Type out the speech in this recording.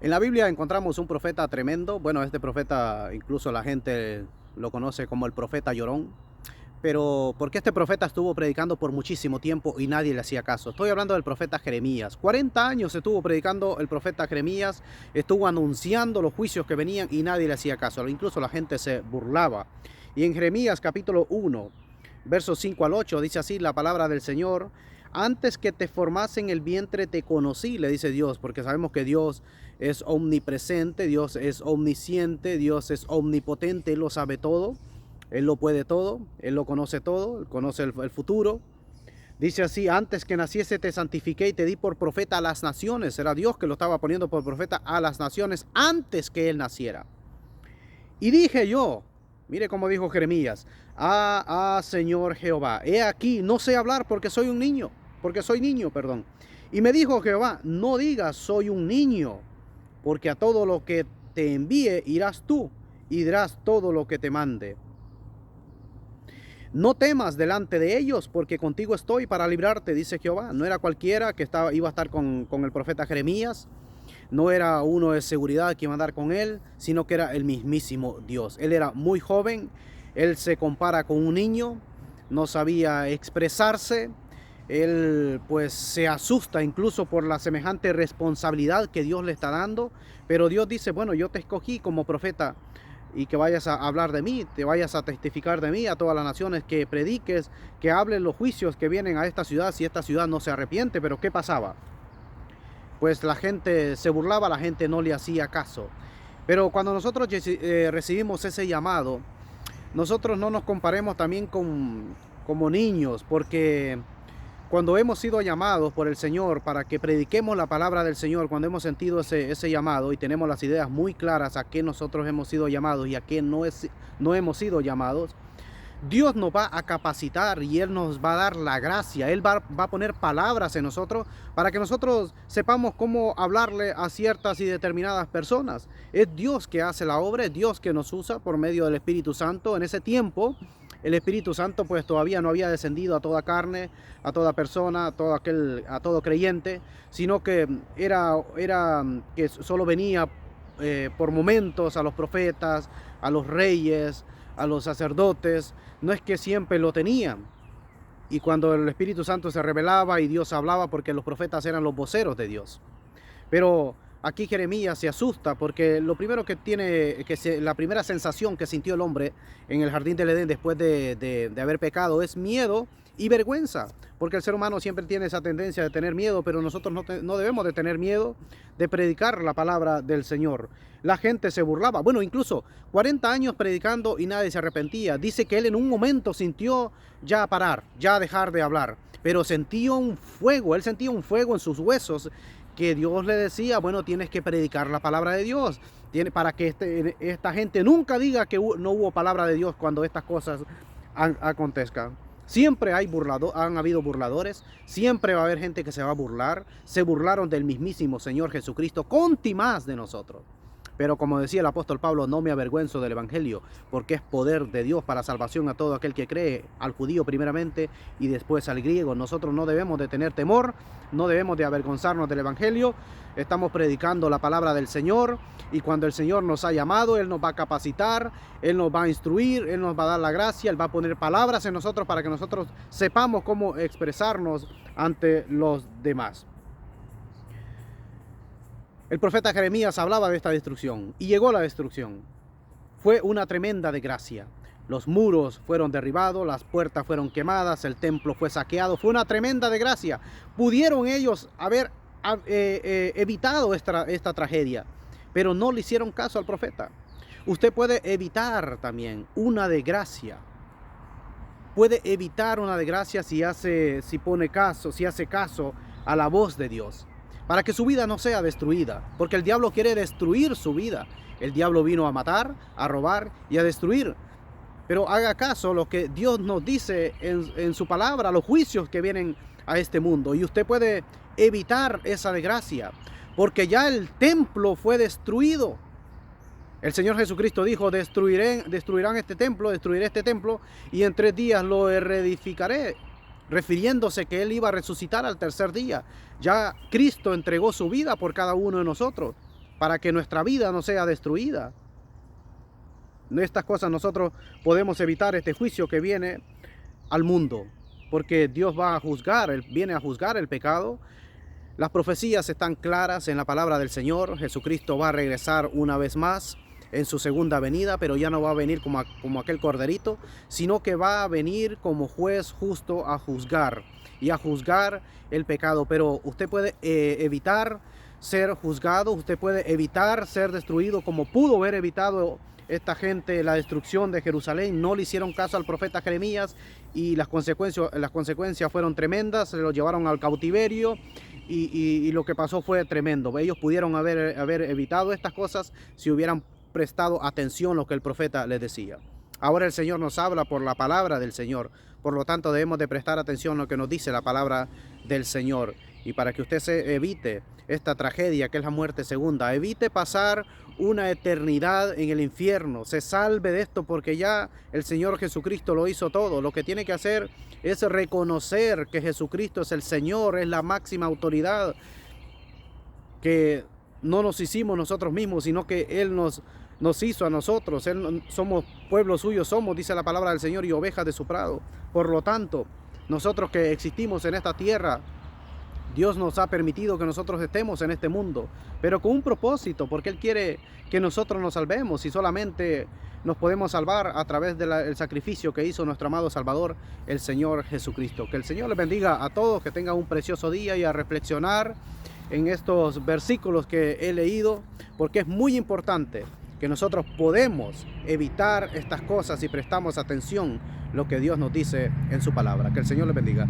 En la Biblia encontramos un profeta tremendo. Bueno, este profeta incluso la gente lo conoce como el profeta llorón. Pero porque este profeta estuvo predicando por muchísimo tiempo y nadie le hacía caso. Estoy hablando del profeta Jeremías. 40 años estuvo predicando el profeta Jeremías, estuvo anunciando los juicios que venían y nadie le hacía caso. Incluso la gente se burlaba. Y en Jeremías capítulo 1, versos 5 al 8, dice así la palabra del Señor: antes que te formase en el vientre te conocí, le dice Dios, porque sabemos que Dios es omnipresente, Dios es omnisciente, Dios es omnipotente, Él lo sabe todo. Él lo puede todo, Él lo conoce todo, Él conoce el futuro. Dice así: antes que naciese te santifiqué y te di por profeta a las naciones. Era Dios que lo estaba poniendo por profeta a las naciones antes que Él naciera. Y dije yo, mire cómo dijo Jeremías: Señor Jehová, he aquí, no sé hablar porque soy un niño, porque soy niño, perdón. Y me dijo Jehová: no digas soy un niño, porque a todo lo que te envíe irás tú y dirás todo lo que te mande. No temas delante de ellos, porque contigo estoy para librarte, dice Jehová. No era cualquiera que iba a estar con el profeta Jeremías, no era uno de seguridad que iba a andar con él, sino que era el mismísimo Dios. Él era muy joven, él se compara con un niño, no sabía expresarse, él pues se asusta incluso por la semejante responsabilidad que Dios le está dando, pero Dios dice: bueno, yo te escogí como profeta y que vayas a hablar de mí, te vayas a testificar de mí a todas las naciones, que prediques, que hables los juicios que vienen a esta ciudad si esta ciudad no se arrepiente. Pero ¿qué pasaba? Pues la gente se burlaba, la gente no le hacía caso. Pero cuando nosotros recibimos ese llamado, nosotros no nos comparemos también como niños, porque cuando hemos sido llamados por el Señor para que prediquemos la palabra del Señor, cuando hemos sentido ese llamado y tenemos las ideas muy claras a qué nosotros hemos sido llamados y a qué no hemos sido llamados, Dios nos va a capacitar y Él nos va a dar la gracia. Él va a poner palabras en nosotros para que nosotros sepamos cómo hablarle a ciertas y determinadas personas. Es Dios que hace la obra, es Dios que nos usa por medio del Espíritu Santo. En ese tiempo, el Espíritu Santo pues todavía no había descendido a toda carne, a toda persona, a todo creyente, sino que era que solo venía por momentos a los profetas, a los reyes, a los sacerdotes. No es que siempre lo tenían. Y cuando el Espíritu Santo se revelaba y Dios hablaba, porque los profetas eran los voceros de Dios. Pero aquí Jeremías se asusta porque lo primero que tiene, la primera sensación que sintió el hombre en el jardín del Edén después de haber pecado es miedo y vergüenza, porque el ser humano siempre tiene esa tendencia de tener miedo, pero nosotros no debemos de tener miedo de predicar la palabra del Señor. La gente se burlaba, bueno, incluso 40 años predicando y nadie se arrepentía. Dice que él en un momento sintió ya parar, ya dejar de hablar, pero sentía un fuego, él sentía un fuego en sus huesos, que Dios le decía: bueno, tienes que predicar la palabra de Dios, para que esta gente nunca diga que no hubo palabra de Dios cuando estas cosas acontezcan. Siempre han habido burladores, siempre va a haber gente que se va a burlar. Se burlaron del mismísimo Señor Jesucristo, contimás de nosotros. Pero como decía el apóstol Pablo: no me avergüenzo del evangelio, porque es poder de Dios para salvación a todo aquel que cree, al judío primeramente y después al griego. Nosotros no debemos de tener temor, no debemos de avergonzarnos del evangelio. Estamos predicando la palabra del Señor, y cuando el Señor nos ha llamado, Él nos va a capacitar, Él nos va a instruir, Él nos va a dar la gracia, Él va a poner palabras en nosotros para que nosotros sepamos cómo expresarnos ante los demás. El profeta Jeremías hablaba de esta destrucción y llegó la destrucción. Fue una tremenda desgracia. Los muros fueron derribados, las puertas fueron quemadas, el templo fue saqueado. Fue una tremenda desgracia. Pudieron ellos haber evitado esta tragedia, pero no le hicieron caso al profeta. Usted puede evitar también una desgracia. Puede evitar una desgracia si hace caso a la voz de Dios, para que su vida no sea destruida, porque el diablo quiere destruir su vida. El diablo vino a matar, a robar y a destruir. Pero haga caso lo que Dios nos dice en su palabra, los juicios que vienen a este mundo, y usted puede evitar esa desgracia, porque ya el templo fue destruido. El Señor Jesucristo dijo: destruirán este templo, y en 3 días lo reedificaré, refiriéndose que Él iba a resucitar al tercer día. Ya Cristo entregó su vida por cada uno de nosotros, para que nuestra vida no sea destruida. Estas cosas nosotros podemos evitar este juicio que viene al mundo, porque Dios va a juzgar, Él viene a juzgar el pecado. Las profecías están claras en la palabra del Señor. Jesucristo va a regresar una vez más en su segunda venida, pero ya no va a venir como aquel corderito, sino que va a venir como juez justo a juzgar el pecado. Pero usted puede evitar ser juzgado, usted puede evitar ser destruido, como pudo haber evitado esta gente la destrucción de Jerusalén. No le hicieron caso al profeta Jeremías y las consecuencias fueron tremendas. Se lo llevaron al cautiverio y lo que pasó fue tremendo. Ellos pudieron haber evitado estas cosas si hubieran prestado atención a lo que el profeta les decía. Ahora el Señor nos habla por la palabra del Señor. Por lo tanto, debemos de prestar atención a lo que nos dice la palabra del Señor. Y para que usted se evite esta tragedia que es la muerte segunda, evite pasar una eternidad en el infierno, se salve de esto, porque ya el Señor Jesucristo lo hizo todo. Lo que tiene que hacer es reconocer que Jesucristo es el Señor, es la máxima autoridad, que no nos hicimos nosotros mismos, sino que Él nos hizo a nosotros. Somos pueblo suyo, dice la palabra del Señor, y ovejas de su prado. Por lo tanto, nosotros que existimos en esta tierra, Dios nos ha permitido que nosotros estemos en este mundo, pero con un propósito, porque Él quiere que nosotros nos salvemos, y solamente nos podemos salvar a través del sacrificio que hizo nuestro amado Salvador, el Señor Jesucristo. Que el Señor les bendiga a todos, que tengan un precioso día, y a reflexionar en estos versículos que he leído, porque es muy importante que nosotros podemos evitar estas cosas si prestamos atención a lo que Dios nos dice en su palabra. Que el Señor les bendiga.